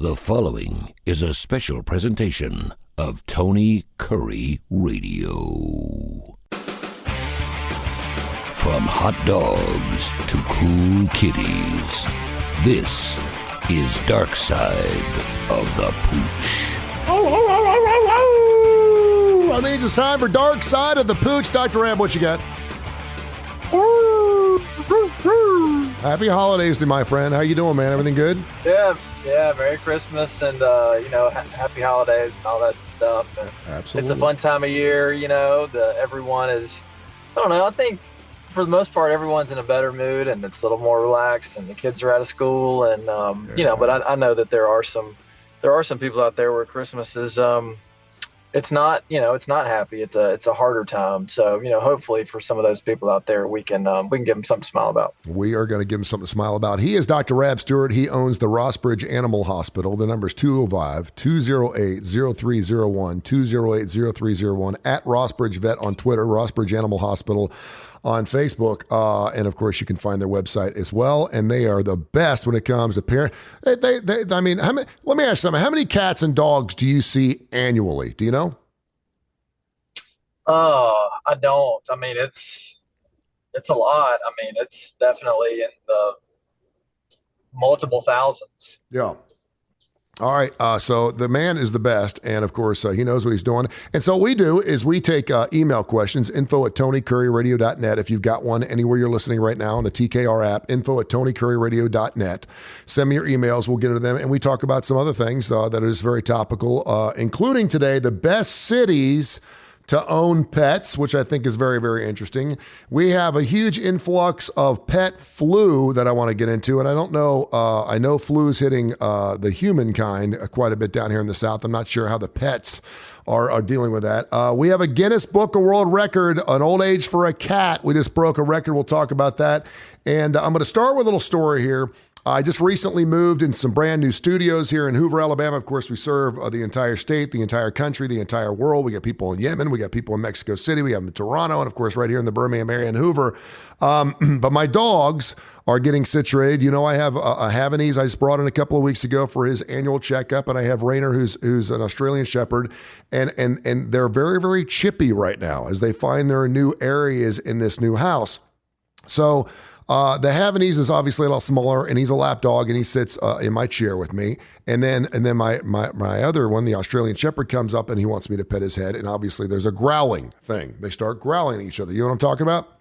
The following is a special presentation of Tony Kurre Radio. From hot dogs to cool kitties, this is Darkside of the Pooch. That means it's time for Darkside of the Pooch. Dr. Ram, what you got? Happy holidays to my friend. How you doing, man? Everything good? Yeah. Merry Christmas and happy holidays and all that stuff. And absolutely, it's a fun time of year. Everyone is. I don't know. I think for the most part, everyone's in a better mood and it's a little more relaxed. And the kids are out of school, and But I know that there are some people out there where Christmas is it's not happy. It's a harder time. So, hopefully for some of those people out there, we can give them something to smile about. We are going to give them something to smile about. He is Dr. Rab Stewart. He owns the Rossbridge Animal Hospital. The number is 205-208-0301, 208-0301, at Rossbridge Vet on Twitter, Rossbridge Animal Hospital on Facebook. And of course, you can find their website as well. And they are the best when it comes to parent. Let me ask you something. How many cats and dogs do you see annually? Do you know? I don't. I mean, it's a lot. I mean, it's definitely in the multiple thousands. Yeah. All right, so the man is the best, and of course, he knows what he's doing. And so what we do is we take email questions, info@tonykurreradio.net. If you've got one anywhere you're listening right now on the TKR app, info@tonykurreradio.net. Send me your emails, we'll get to them, and we talk about some other things that is very topical, including today, the best cities to own pets, which I think is very, very interesting. We have a huge influx of pet flu that I want to get into, and I don't know, I know flu is hitting the humankind quite a bit down here in the South. I'm not sure how the pets are dealing with that. We have a Guinness Book of World Record, an old age for a cat. We just broke a record. We'll talk about that. And I'm going to start with a little story here. I just recently moved into some brand new studios here in Hoover, Alabama. Of course, we serve the entire state, the entire country, the entire world. We got people in Yemen. We got people in Mexico City. We have them in Toronto. And of course, right here in the Birmingham area in Hoover. But my dogs are getting situated. I have a Havanese I just brought in a couple of weeks ago for his annual checkup. And I have Rainer, who's an Australian Shepherd. And they're very, very chippy right now as they find their new areas in this new house. So the Havanese is obviously a lot smaller, and he's a lap dog, and he sits in my chair with me. And then my other one, the Australian Shepherd, comes up and he wants me to pet his head. And obviously there's a growling thing. They start growling at each other. You know what I'm talking about?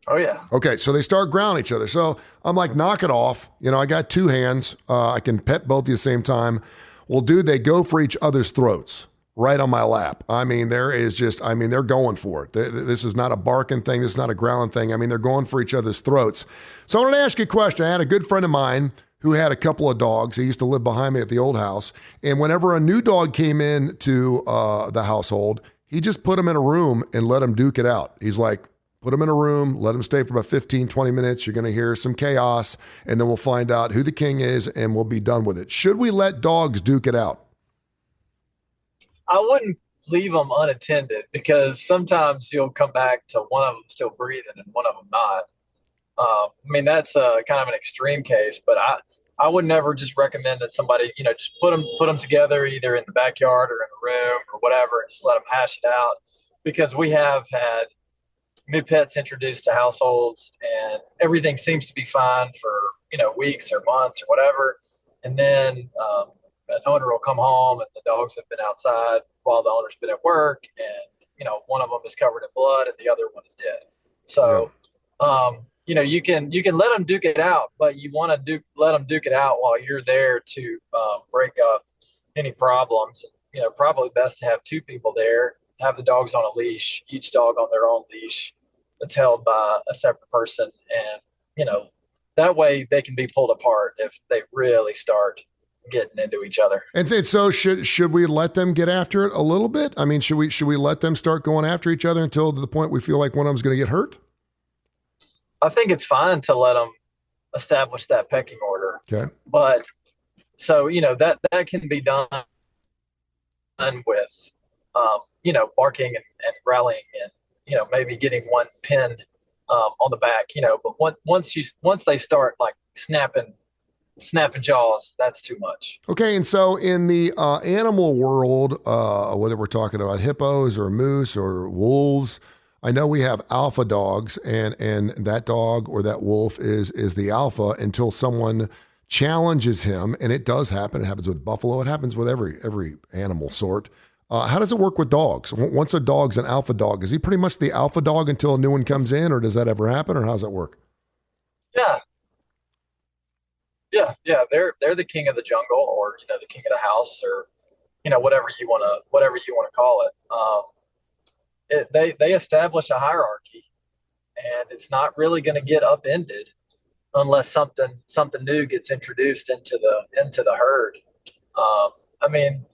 Oh yeah. Okay, so they start growling at each other. So I'm like, knock it off. I got two hands. I can pet both at the same time. Well, dude, they go for each other's throats. Right on my lap. I mean, they're going for it. This is not a barking thing. This is not a growling thing. I mean, they're going for each other's throats. So I wanted to ask you a question. I had a good friend of mine who had a couple of dogs. He used to live behind me at the old house. And whenever a new dog came into the household, he just put them in a room and let them duke it out. He's like, put them in a room, let them stay for about 15, 20 minutes. You're going to hear some chaos, and then we'll find out who the king is, and we'll be done with it. Should we let dogs duke it out? I wouldn't leave them unattended, because sometimes you'll come back to one of them still breathing and one of them not. I mean, that's kind of an extreme case, but I would never just recommend that somebody, just put them together either in the backyard or in the room or whatever, and just let them hash it out, because we have had new pets introduced to households and everything seems to be fine for, weeks or months or whatever. And then, an owner will come home and the dogs have been outside while the owner's been at work, and one of them is covered in blood and the other one is dead. So, you can let them duke it out, but you want to let them duke it out while you're there to break up any problems. Probably best to have two people there, have the dogs on a leash, each dog on their own leash that's held by a separate person, and that way they can be pulled apart if they really start getting into each other. And so should we let them get after it a little bit? I mean, should we let them start going after each other until to the point we feel like one of them's going to get hurt? I think it's fine to let them establish that pecking order. Okay. But so, that can be done with, barking and growling and, maybe getting one pinned on the back, but once they start like snapping snapping jaws, that's too much. Okay, and so in the animal world, whether we're talking about hippos or moose or wolves, I know we have alpha dogs, and that dog or that wolf is the alpha until someone challenges him, and it does happen. It happens with buffalo. It happens with every animal sort. How does it work with dogs? Once a dog's an alpha dog, is he pretty much the alpha dog until a new one comes in, or does that ever happen, or how does that work? Yeah. Yeah. They're the king of the jungle, or the king of the house, or whatever you want to call it. They establish a hierarchy, and it's not really going to get upended unless something new gets introduced into the herd. I mean,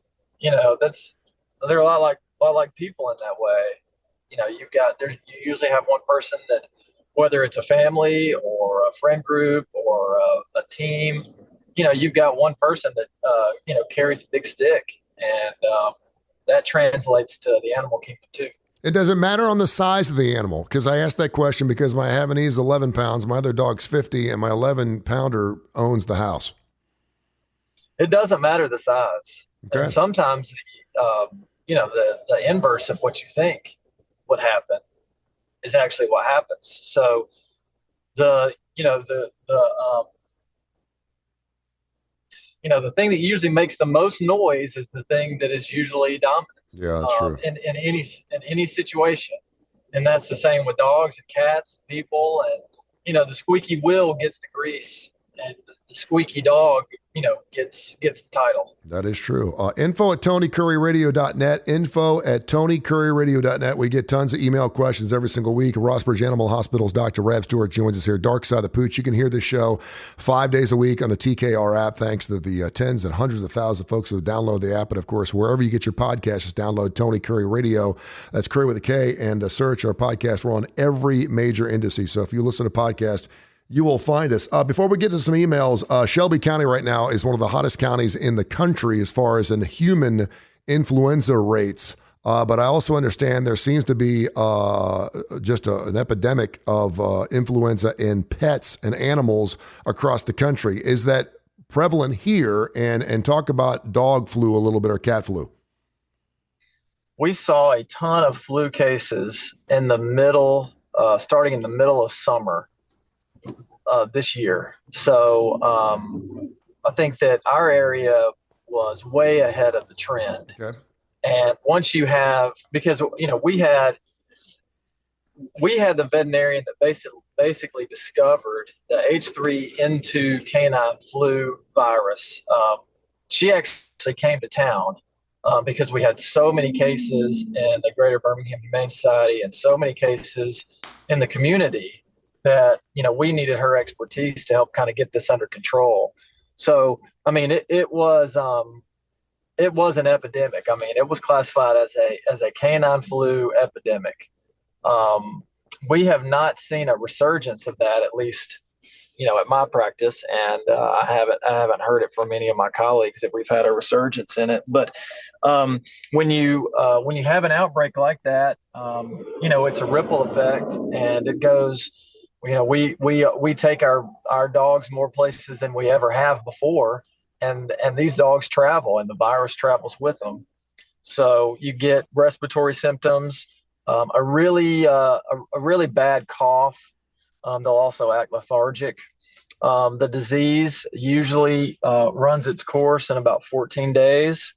they're a lot like people in that way. You usually have one person that, whether it's a family or a friend group or a team, you've got one person that carries a big stick, and that translates to the animal kingdom too. It doesn't matter on the size of the animal, because I asked that question because my Havanese is 11 pounds, my other dog's 50, and my 11-pounder owns the house. It doesn't matter the size. Okay. And sometimes, the inverse of what you think would happen is actually what happens. So the thing that usually makes the most noise is the thing that is usually dominant. Yeah, that's true. In any situation. And that's the same with dogs and cats and people. And the squeaky wheel gets the grease, and the squeaky dog gets the title. That is true. Info at TonyCurryRadio.net. Info at TonyCurryRadio.net. We get tons of email questions every single week. Rossbridge Animal Hospital's Dr. Rab Stewart joins us here. Darkside the Pooch. You can hear this show 5 days a week on the TKR app, thanks to the tens and hundreds of thousands of folks who download the app. And of course, wherever you get your podcasts, just download Tony Curry Radio. That's Curry with a K, and search our podcast. We're on every major indice. So if you listen to podcasts, you will find us. Before we get to some emails, Shelby County right now is one of the hottest counties in the country as far as in human influenza rates. But I also understand there seems to be just an epidemic of influenza in pets and animals across the country. Is that prevalent here? And talk about dog flu a little bit, or cat flu. We saw a ton of flu cases in the middle, starting in the middle of summer. This year. So I think that our area was way ahead of the trend. Okay. And once you have, because we had the veterinarian that basically discovered the H3N2 canine flu virus. She actually came to town because we had so many cases in the Greater Birmingham Humane Society and so many cases in the community that we needed her expertise to help kind of get this under control. So I mean, it was an epidemic. I mean, it was classified as a canine flu epidemic. We have not seen a resurgence of that, at least at my practice, and I haven't heard it from any of my colleagues that we've had a resurgence in it. But when you have an outbreak like that, it's a ripple effect, and it goes. We take our dogs more places than we ever have before, and these dogs travel, and the virus travels with them. So you get respiratory symptoms, a really bad cough. They'll also act lethargic. The disease usually runs its course in about 14 days.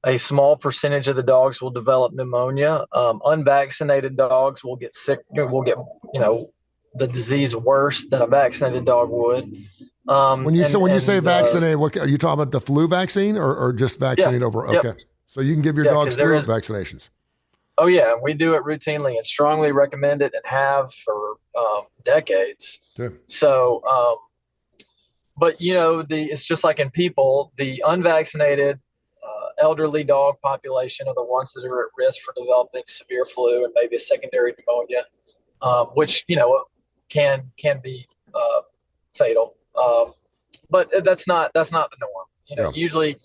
A small percentage of the dogs will develop pneumonia. Unvaccinated dogs will get sick. Will get the disease worse than a vaccinated dog would. When you say vaccinated, what are you talking about? The flu vaccine or just vaccinated over? Okay, yep. So you can give your dogs flu vaccinations. Oh yeah, we do it routinely and strongly recommend it, and have for decades. Yeah. So, but it's just like in people, the unvaccinated elderly dog population are the ones that are at risk for developing severe flu and maybe a secondary pneumonia, which can be fatal. But that's not the norm. Usually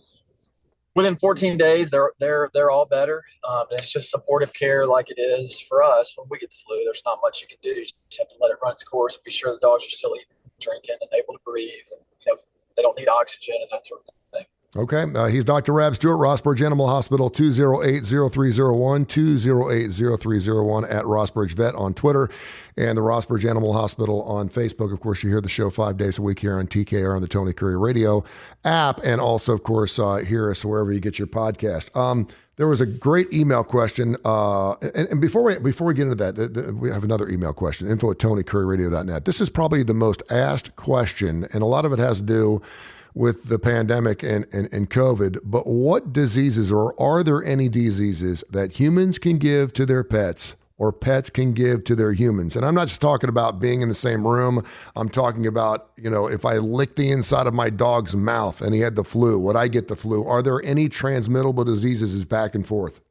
within 14 days they're all better. It's just supportive care like it is for us when we get the flu. There's not much you can do. You just have to let it run its course, be sure the dogs are still eating, drinking, and able to breathe, and they don't need oxygen and that sort of thing. Okay. He's Dr. Rab Stewart, Rossbridge Animal Hospital, 208-0301, 208-0301 at Rossbridge Vet on Twitter, and the Rossbridge Animal Hospital on Facebook. Of course, you hear the show 5 days a week here on TKR on the Tony Kurre Radio app, and also, of course, hear us wherever you get your podcast. There was a great email question, and before we get into that, we have another email question, info@tonykurreradio.net. This is probably the most asked question, and a lot of it has to do with the pandemic and COVID, but what diseases, or are there any diseases that humans can give to their pets or pets can give to their humans? And I'm not just talking about being in the same room. I'm talking about, if I lick the inside of my dog's mouth and he had the flu, would I get the flu? Are there any transmittable diseases back and forth?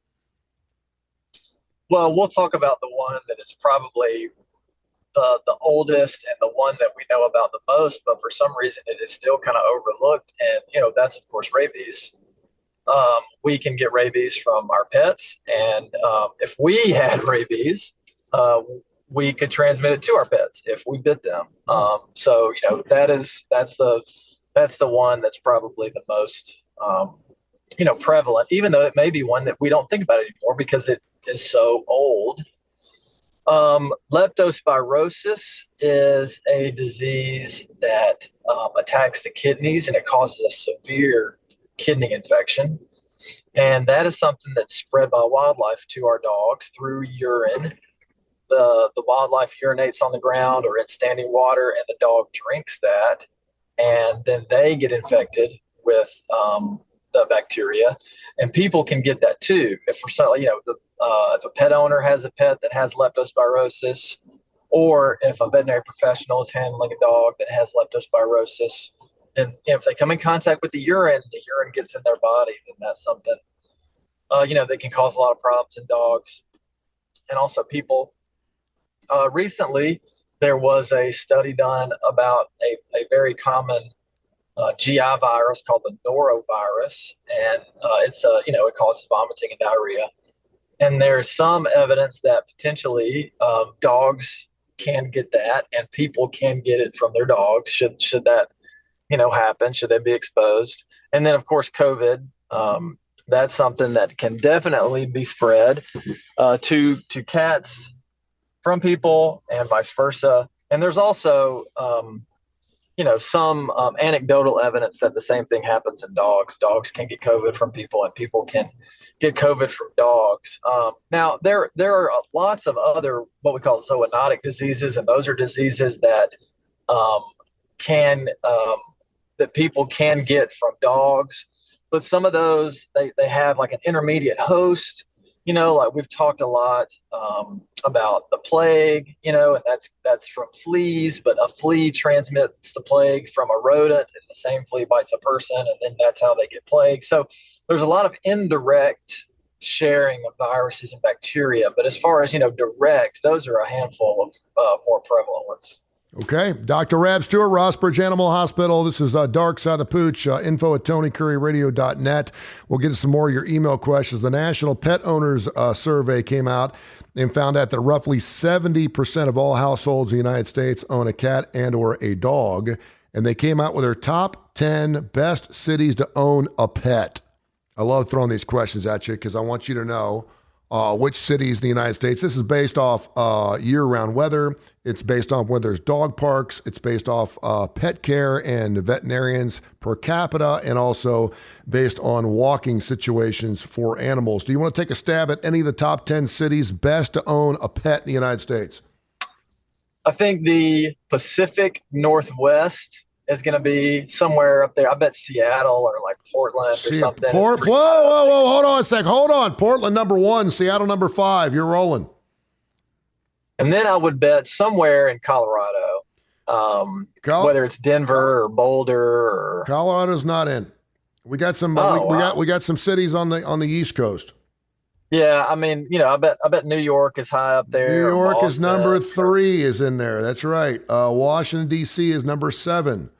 Well, we'll talk about the one that is probably the oldest and the one that we know about the most, but for some reason it is still kind of overlooked. And, that's, of course, rabies. We can get rabies from our pets. And if we had rabies, we could transmit it to our pets if we bit them. So, that's the one that's probably the most, prevalent, even though it may be one that we don't think about anymore because it is so old. Leptospirosis is a disease that attacks the kidneys, and it causes a severe kidney infection. And that is something that's spread by wildlife to our dogs through urine. The wildlife urinates on the ground or in standing water, and the dog drinks that, and then they get infected with the bacteria, and people can get that too. If if a pet owner has a pet that has leptospirosis, or if a veterinary professional is handling a dog that has leptospirosis, then if they come in contact with the urine gets in their body, then that's something that can cause a lot of problems in dogs and also people. Recently, there was a study done about a very common GI virus called the norovirus, and it causes vomiting and diarrhea. And there's some evidence that potentially dogs can get that, and people can get it from their dogs. Should that happen? Should they be exposed? And then, of course, COVID. That's something that can definitely be spread to cats from people and vice versa. And there's also some anecdotal evidence that the same thing happens in dogs. Dogs can get COVID from people, and people can get COVID from dogs. Now, there are lots of other what we call zoonotic diseases, and those are diseases that that people can get from dogs. But some of those, they have like an intermediate host. Like we've talked a lot about the plague, and that's from fleas, but a flea transmits the plague from a rodent, and the same flea bites a person, and then that's how they get plague. So there's a lot of indirect sharing of viruses and bacteria, but as far as, direct, those are a handful of more prevalent ones. Okay. Dr. Rab Stewart, Rossbridge Animal Hospital. This is Darkside the Pooch, info@tonykurreradio.net. We'll get to some more of your email questions. The National Pet Owners Survey came out and found out that roughly 70% of all households in the United States own a cat and or a dog. And they came out with their top 10 best cities to own a pet. I love throwing these questions at you because I want you to know which cities in the United States. This is based off year-round weather. It's based on whether there's dog parks. It's based off pet care and veterinarians per capita, and also based on walking situations for animals. Do you want to take a stab at any of the top 10 cities best to own a pet in the United States? I think the Pacific Northwest is going to be somewhere up there. I bet Seattle or like Portland or something. Whoa, hold on a sec. Hold on. Portland number 1, Seattle number 5. You're rolling. And then I would bet somewhere in Colorado, whether it's Denver or Boulder or Colorado's not in. We got some. We got some cities on the East Coast. Yeah, I mean, I bet New York is high up there. New York is number 3 is in there. That's right. Washington D.C. is number 7.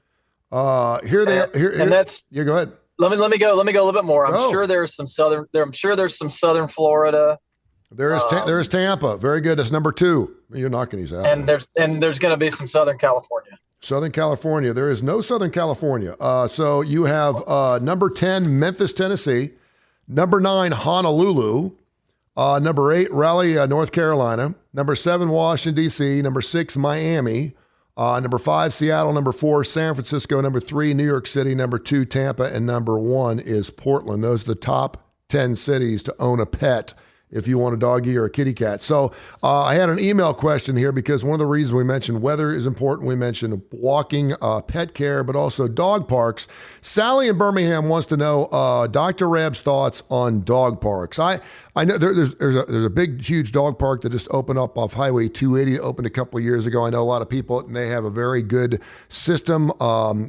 Here. And that's. Yeah, go ahead. Let me go a little bit more. I'm sure there's some southern Florida. There is Tampa. Very good. That's number 2. You're knocking these out. And there's going to be some Southern California. Southern California. There is no Southern California. So you have number 10, Memphis, Tennessee. Number 9, Honolulu. Number 8, Raleigh, North Carolina. Number 7, Washington, D.C. Number 6, Miami. Number 5, Seattle. Number 4, San Francisco. Number 3, New York City. Number 2, Tampa. And number 1 is Portland. Those are the top 10 cities to own a pet if you want a doggy or a kitty cat. So I had an email question here because one of the reasons we mentioned weather is important. We mentioned walking, pet care, but also dog parks. Sally in Birmingham wants to know Dr. Rab's thoughts on dog parks. I know there's a big, huge dog park that just opened up off Highway 280. It opened a couple of years ago. I know a lot of people, and they have a very good system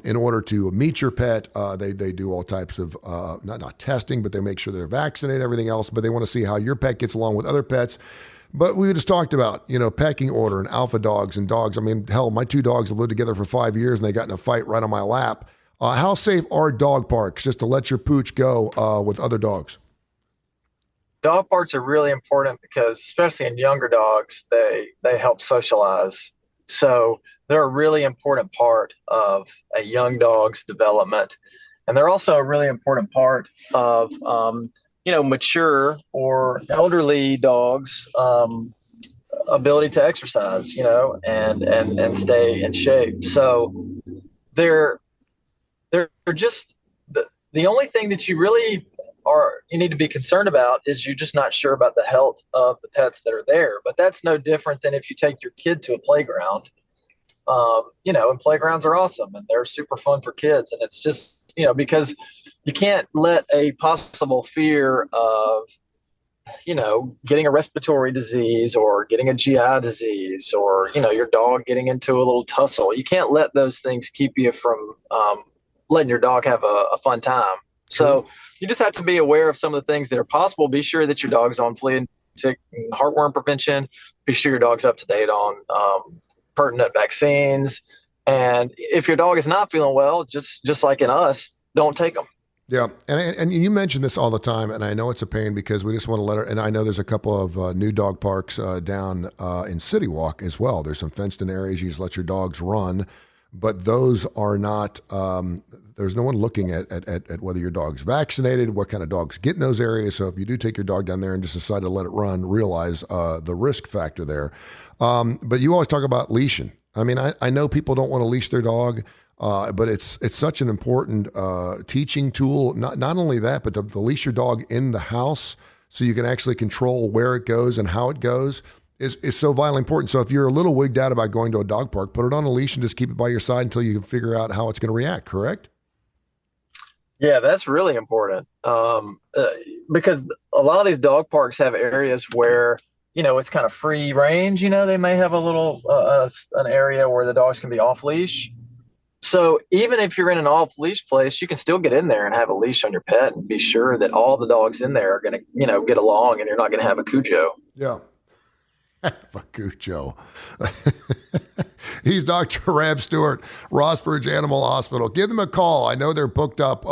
in order to meet your pet. They do all types of, not testing, but they make sure they're vaccinated, everything else, but they want to see how your pet gets along with other pets. But we just talked about, pecking order and alpha dogs and dogs. I mean, hell, my 2 dogs have lived together for 5 years and they got in a fight right on my lap. How safe are dog parks just to let your Pooch go with other dogs? Dog parks are really important because, especially in younger dogs, they help socialize. So they're a really important part of a young dog's development. And they're also a really important part of, mature or elderly dogs' ability to exercise, and stay in shape. So they're just the only thing that you need to be concerned about is you're just not sure about the health of the pets that are there. But that's no different than if you take your kid to a playground, and playgrounds are awesome and they're super fun for kids. And it's just, because you can't let a possible fear of, getting a respiratory disease or getting a GI disease or, your dog getting into a little tussle. You can't let those things keep you from letting your dog have a fun time. So you just have to be aware of some of the things that are possible. Be sure that your dog's on flea and tick and heartworm prevention. Be sure your dog's up to date on pertinent vaccines. And if your dog is not feeling well, just like in us, don't take them. Yeah, and you mention this all the time, and I know it's a pain because we just want to let her. And I know there's a couple of new dog parks down in City Walk as well. There's some fenced-in areas you just let your dogs run, but those are not. There's no one looking at whether your dog's vaccinated, what kind of dogs get in those areas. So if you do take your dog down there and just decide to let it run, realize the risk factor there. But you always talk about leashing. I mean, I know people don't want to leash their dog. But it's such an important teaching tool. Not only that, but to leash your dog in the house so you can actually control where it goes and how it goes is so vitally important. So if you're a little wigged out about going to a dog park, put it on a leash and just keep it by your side until you can figure out how it's going to react, correct? Yeah, that's really important because a lot of these dog parks have areas where, it's kind of free range. They may have a little an area where the dogs can be off leash. So even if you're in an off-leash place, you can still get in there and have a leash on your pet and be sure that all the dogs in there are going to, get along and you're not going to have a Cujo. Yeah. A Cujo. He's Dr. Rab Stewart, Rossbridge Animal Hospital. Give them a call. I know they're booked up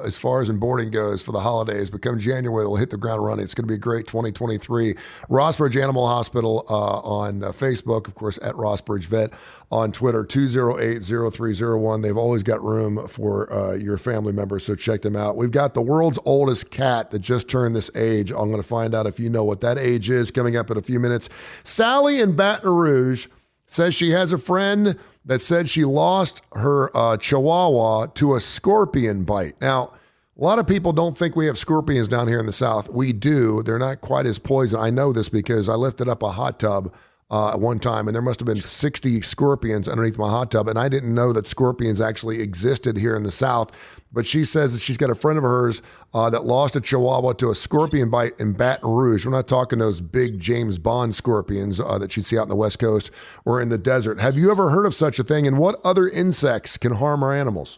as far as in boarding goes for the holidays, but come January, they'll hit the ground running. It's going to be a great 2023. Rossbridge Animal Hospital on Facebook, of course, at Rossbridge Vet. On Twitter, 208-0301. They've always got room for your family members, so check them out. We've got the world's oldest cat that just turned this age. I'm going to find out if you know what that age is coming up in a few minutes. Sally in Baton Rouge says she has a friend that said she lost her Chihuahua to a scorpion bite. Now, a lot of people don't think we have scorpions down here in the South. We do. They're not quite as poison. I know this because I lifted up a hot tub at one time, and there must have been 60 scorpions underneath my hot tub, and I didn't know that scorpions actually existed here in the South. But she says that she's got a friend of hers that lost a Chihuahua to a scorpion bite in Baton Rouge. We're not talking those big James Bond scorpions that you'd see out in the West Coast or in the desert. Have you ever heard of such a thing, and what other insects can harm our animals?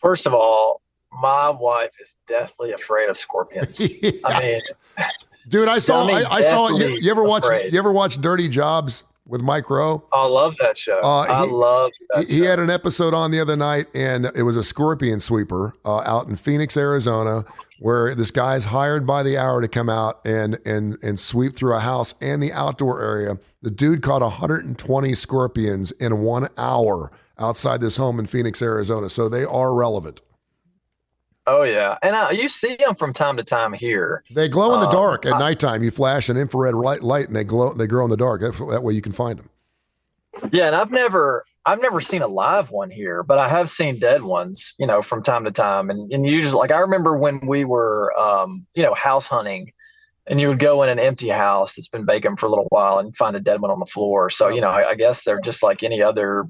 First of all, my wife is deathly afraid of scorpions. Yeah. I mean... Dude, I saw. You ever watch Dirty Jobs with Mike Rowe? I love that show. I love that show. He had an episode on the other night, and it was a scorpion sweeper out in Phoenix, Arizona. where this guy's hired by the hour to come out and sweep through a house and the outdoor area. The dude caught 120 scorpions in 1 hour outside this home in Phoenix, Arizona. So they are relevant. Oh yeah, and you see them from time to time here. They glow in the dark at nighttime. You flash an infrared light, and they glow. They grow in the dark. That way you can find them. Yeah, and I've never seen a live one here, but I have seen dead ones, from time to time. And usually, like I remember when we were, house hunting, and you would go in an empty house that's been vacant for a little while and find a dead one on the floor. So, I guess they're just like any other,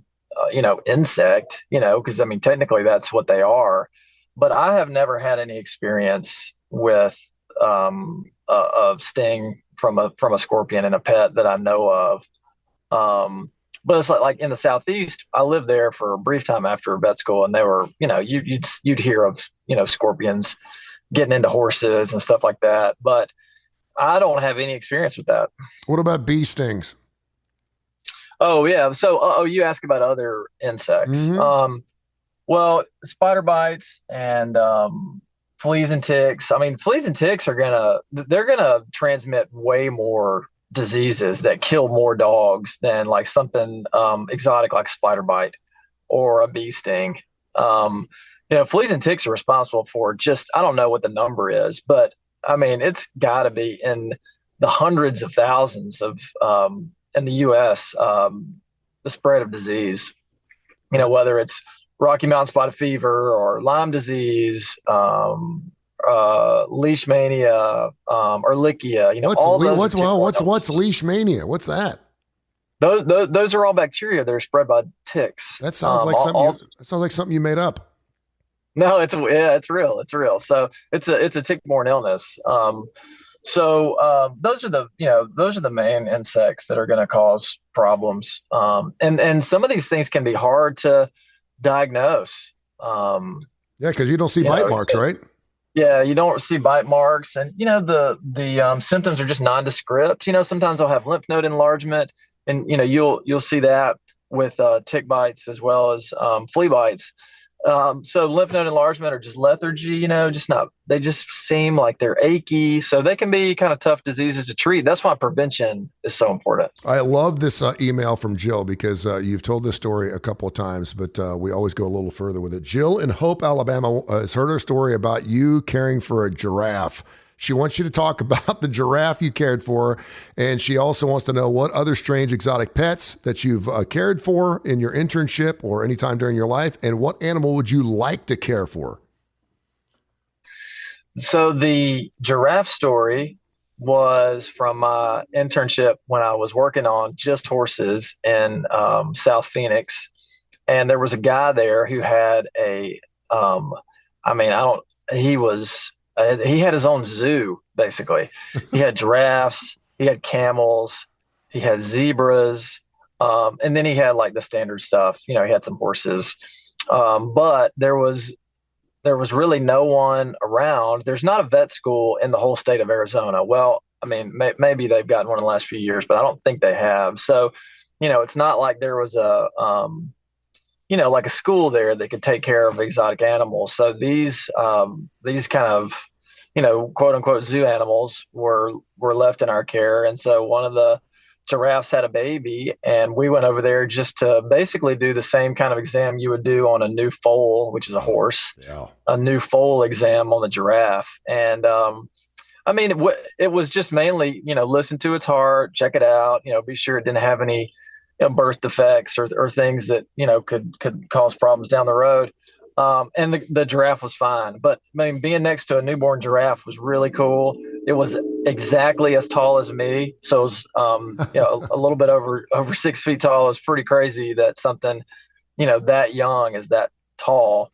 insect, because I mean, technically that's what they are. But I have never had any experience with of sting from a scorpion in a pet that I know of. But it's like in the Southeast, I lived there for a brief time after vet school, and they were, you'd hear of, scorpions getting into horses and stuff like that. But I don't have any experience with that. What about bee stings? Oh yeah. So, you ask about other insects. Mm-hmm. Well, spider bites and fleas and ticks. I mean, fleas and ticks they're gonna transmit way more diseases that kill more dogs than like something exotic like spider bite or a bee sting. Fleas and ticks are responsible for I don't know what the number is, but I mean, it's got to be in the hundreds of thousands of in the U.S. The spread of disease. Whether it's Rocky Mountain spotted fever or Lyme disease, leishmania, or Lichia. What's leishmania? What's that? Those are all bacteria that are spread by ticks. That sounds like something you made up. No, it's real. It's real. So it's a tick-borne illness. Those are the main insects that are going to cause problems. And some of these things can be hard to diagnose. Because you don't see bite marks, right? Yeah, you don't see bite marks, and the symptoms are just nondescript. Sometimes they'll have lymph node enlargement, and you'll see that with tick bites as well as flea bites. So lymph node enlargement or just lethargy, they just seem like they're achy. So they can be kind of tough diseases to treat. That's why prevention is so important. I love this email from Jill because you've told this story a couple of times, but we always go a little further with it. Jill in Hope, Alabama has heard her story about you caring for a giraffe. She wants you to talk about the giraffe you cared for, and she also wants to know what other strange exotic pets that you've cared for in your internship or anytime during your life, and what animal would you like to care for? So the giraffe story was from my internship when I was working on just horses in South Phoenix, and there was a guy there who had he had his own zoo, basically. He had giraffes, he had camels, he had zebras, and then he had like the standard stuff. He had some horses, but there was really no one around. There's not a vet school in the whole state of Arizona. Well, I mean, maybe they've gotten one in the last few years, but I don't think they have. So, it's not like there was like a school there that could take care of exotic animals. So these kind of, quote unquote zoo animals were left in our care. And so one of the giraffes had a baby, and we went over there just to basically do the same kind of exam you would do on a new foal, which is a horse, a new foal exam on the giraffe. And, it was just mainly, listen to its heart, check it out, be sure it didn't have any birth defects or things that could cause problems down the road, and the giraffe was fine. But being next to a newborn giraffe was really cool. It was exactly as tall as me, so it was a little bit over 6 feet tall. It was pretty crazy that something that young is that tall.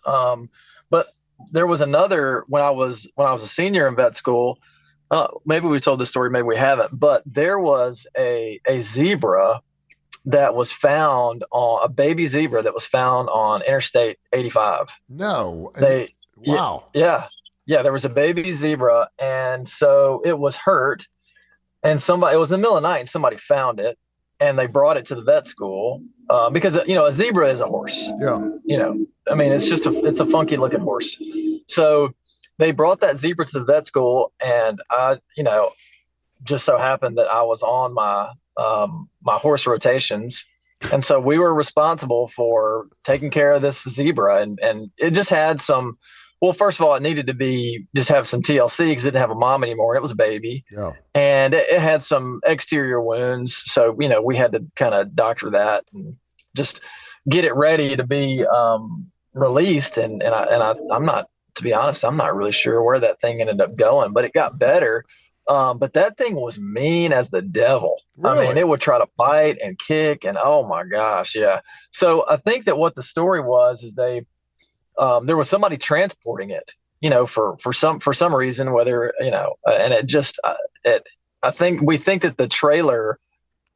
But there was another when I was a senior in vet school. Maybe we told this story, maybe we haven't, but there was a zebra that was found on a baby zebra that was found on Interstate 85. No. Wow. Yeah. There was a baby zebra. And so it was hurt, and it was in the middle of the night, and somebody found it, and they brought it to the vet school because, a zebra is a horse. Yeah. It's a funky looking horse. So they brought that zebra to the vet school, and I, just so happened that I was on my horse rotations. And so we were responsible for taking care of this zebra, and it just had some, well, first of all, it needed to just have some TLC because it didn't have a mom anymore. It was a baby. Yeah. And it had some exterior wounds. So, we had to kind of doctor that and just get it ready to be released. And I'm not, to be honest, I'm not really sure where that thing ended up going, but it got better. But that thing was mean as the devil. Really? I mean, it would try to bite and kick, and oh my gosh, yeah. So I think that what the story was is there was somebody transporting it, for some reason, whether and it just I think we think that the trailer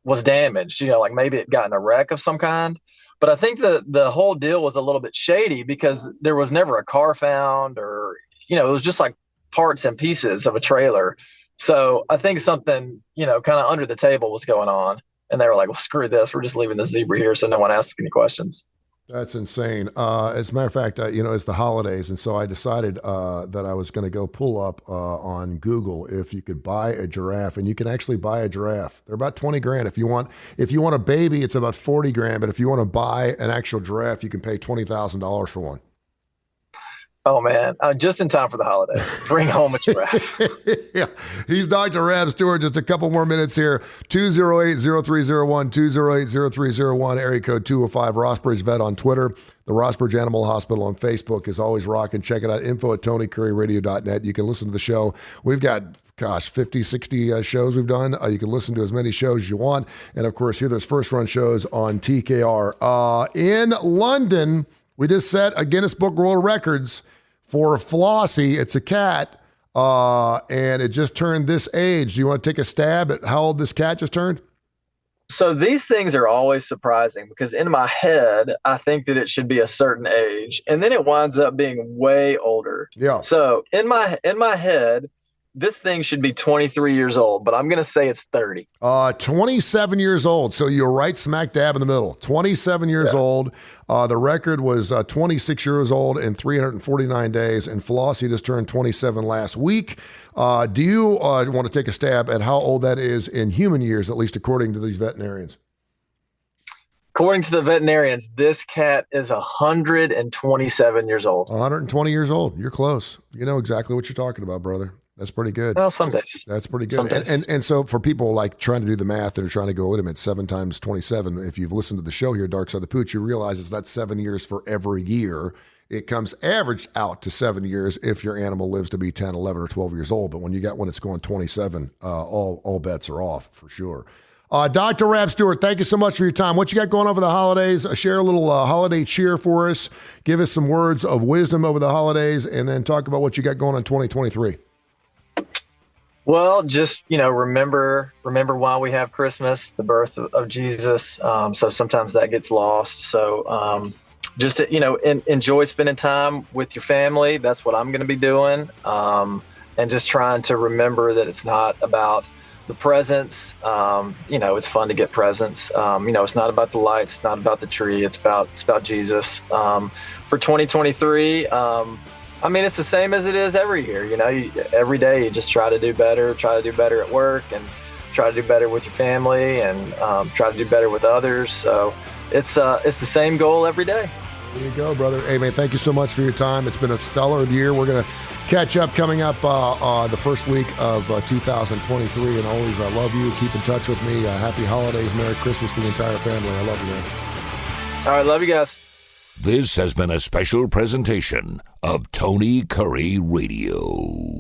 was damaged, like maybe it got in a wreck of some kind. But I think the whole deal was a little bit shady because there was never a car found, or it was just like parts and pieces of a trailer. So I think something, kind of under the table was going on, and they were like, well, screw this. We're just leaving the zebra here so no one asks any questions. That's insane. As a matter of fact, it's the holidays, and so I decided that I was going to go pull up on Google if you could buy a giraffe, and you can actually buy a giraffe. They're about $20,000. If you want a baby, it's about $40,000. But if you want to buy an actual giraffe, you can pay $20,000 for one. Oh, man. Just in time for the holidays. Bring home a giraffe. Yeah. He's Dr. Rab Stewart. Just a couple more minutes here. 208-0301, 208-0301, area code 205, Rossbridge Vet on Twitter. The Rossbridge Animal Hospital on Facebook is always rocking. Check it out. info@TonyCurryRadio.net. You can listen to the show. We've got 50, 60 shows we've done. You can listen to as many shows as you want. And, of course, hear those first-run shows on TKR. In London, we just set a Guinness Book World Records for Flossie. It's a cat, and it just turned this age. Do you want to take a stab at how old this cat just turned? So these things are always surprising because in my head, I think that it should be a certain age, and then it winds up being way older. Yeah. So in my head, this thing should be 23 years old, but I'm going to say it's 30. 27 years old. So you're right smack dab in the middle. 27 years old. The record was 26 years old in 349 days, and Flossie just turned 27 last week. Do you want to take a stab at how old that is in human years, at least according to these veterinarians? According to the veterinarians, this cat is 127 years old. 120 years old. You're close. You know exactly what you're talking about, brother. That's pretty good. Well, some days. That's pretty good. And so for people like trying to do the math and are trying to go, wait a minute, 7 times 27, if you've listened to the show here, Darkside the Pooch, you realize it's not 7 years for every year. It comes averaged out to 7 years if your animal lives to be 10, 11, or 12 years old. But when you got one that's going 27, all bets are off for sure. Dr. Rab Stewart, thank you so much for your time. What you got going on for the holidays? Share a little holiday cheer for us. Give us some words of wisdom over the holidays, and then talk about what you got going on in 2023. Well, just, remember why we have Christmas, the birth of Jesus. So sometimes that gets lost. So just, enjoy spending time with your family. That's what I'm going to be doing. And just trying to remember that it's not about the presents. It's fun to get presents. It's not about the lights. It's not about the tree. It's about Jesus. For 2023, it's the same as it is every year. Every day you just try to do better at work, and try to do better with your family, and try to do better with others. So it's the same goal every day. There you go, brother. Hey, man, thank you so much for your time. It's been a stellar year. We're going to catch up coming up the first week of 2023. And always, I love you. Keep in touch with me. Happy holidays. Merry Christmas to the entire family. I love you, man. All right. Love you guys. This has been a special presentation of Tony Curry Radio.